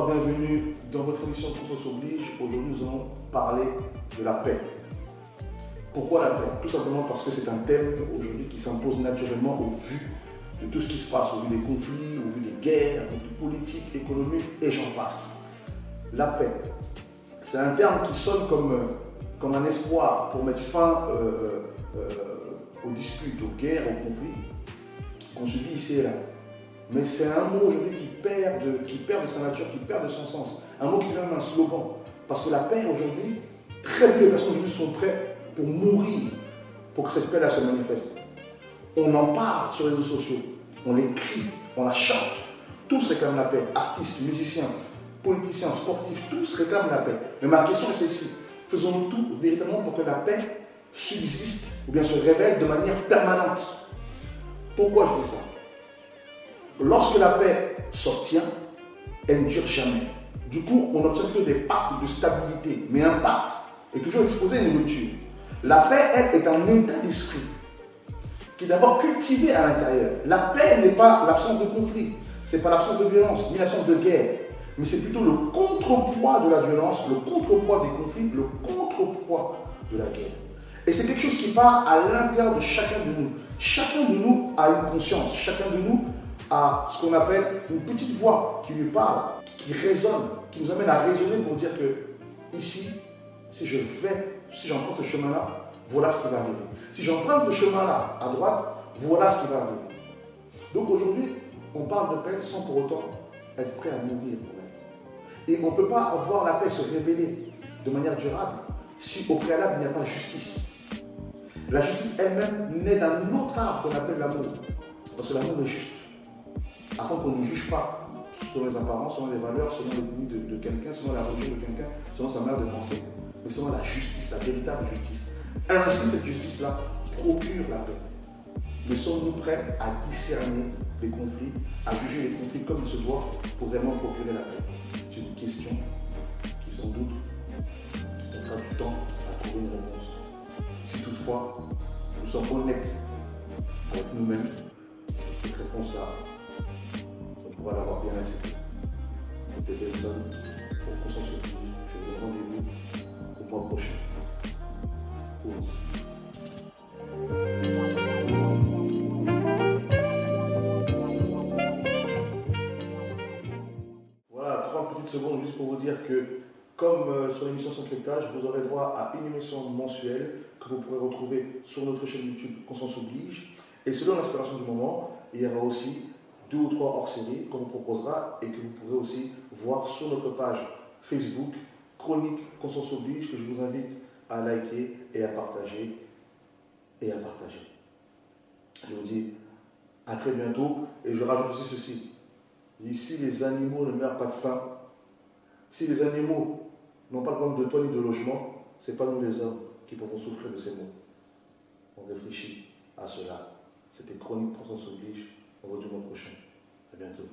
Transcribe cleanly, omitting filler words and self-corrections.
bienvenue dans votre émission Conscience Oblige. Aujourd'hui, nous allons parler de la paix. Pourquoi la paix? Tout simplement parce que c'est un thème aujourd'hui qui s'impose naturellement au vu de tout ce qui se passe, au vu des conflits, au vu des guerres, conflits politiques, économiques et j'en passe. La paix, c'est un terme qui sonne comme un espoir pour mettre fin aux disputes, aux guerres, aux conflits qu'on subit ici et là. Mais c'est un mot aujourd'hui qui perd de sa nature, qui perd de son sens. Un mot qui devient même un slogan. Parce que la paix aujourd'hui, très peu de personnes aujourd'hui sont prêtes pour mourir pour que cette paix-là se manifeste. On en parle sur les réseaux sociaux, on l'écrit, on la chante. Tous réclament la paix. Artistes, musiciens, politiciens, sportifs, tous réclament la paix. Mais ma question est celle-ci. Faisons-nous tout véritablement pour que la paix subsiste ou bien se révèle de manière permanente? Pourquoi je dis ça? Lorsque la paix s'obtient, elle ne dure jamais. Du coup, on n'obtient que des pactes de stabilité. Mais un pacte est toujours exposé à une rupture. La paix, elle, est un état d'esprit qui est d'abord cultivé à l'intérieur. La paix n'est pas l'absence de conflit, ce n'est pas l'absence de violence, ni l'absence de guerre. Mais c'est plutôt le contrepoids de la violence, le contrepoids des conflits, le contrepoids de la guerre. Et c'est quelque chose qui part à l'intérieur de chacun de nous. Chacun de nous a une conscience, chacun de nous a ce qu'on appelle une petite voix qui lui parle, qui résonne, qui nous amène à raisonner pour dire que ici, si j'emprunte ce chemin-là, voilà ce qui va arriver. Si j'emprunte le chemin-là à droite, voilà ce qui va arriver. Donc aujourd'hui, on parle de paix sans pour autant être prêt à mourir pour elle. Et on ne peut pas voir la paix se révéler de manière durable si au préalable il n'y a pas justice. La justice elle-même naît d'un autre arbre qu'on appelle l'amour. Parce que l'amour est juste. Afin qu'on ne juge pas selon les apparences, selon les valeurs, selon l'ethnie de quelqu'un, selon la religion de quelqu'un, selon sa manière de penser, mais selon la justice, la véritable justice. Ainsi, cette justice-là procure la paix. Mais sommes-nous prêts à discerner les conflits, à juger les conflits comme il se doit pour vraiment procurer la paix? C'est une question qui, sans doute, mettra du temps à trouver une réponse. Si toutefois, nous sommes honnêtes avec nous-mêmes, cette réponse-là, on pourra l'avoir bien acceptée. C'était Benson pour Conscience Oblige. Je vous donne rendez-vous au mois prochain. Voilà, 30 petites secondes juste pour vous dire que, comme sur l'émission Sans Cryptage, vous aurez droit à une émission mensuelle que vous pourrez retrouver sur notre chaîne YouTube Conscience Oblige. Et selon l'inspiration du moment, il y aura aussi 2 ou 3 hors-série qu'on vous proposera et que vous pourrez aussi voir sur notre page Facebook, Chronique Conscience Oblige, que je vous invite à liker et à partager. Je vous dis à très bientôt et je rajoute aussi ceci. Ici, les animaux ne meurent pas de faim. Si les animaux n'ont pas le problème de toit ni de logement, ce n'est pas nous les hommes qui pouvons souffrir de ces maux. On réfléchit à cela. C'était Chronique Conscience Oblige. On se voit du mois prochain. À bientôt.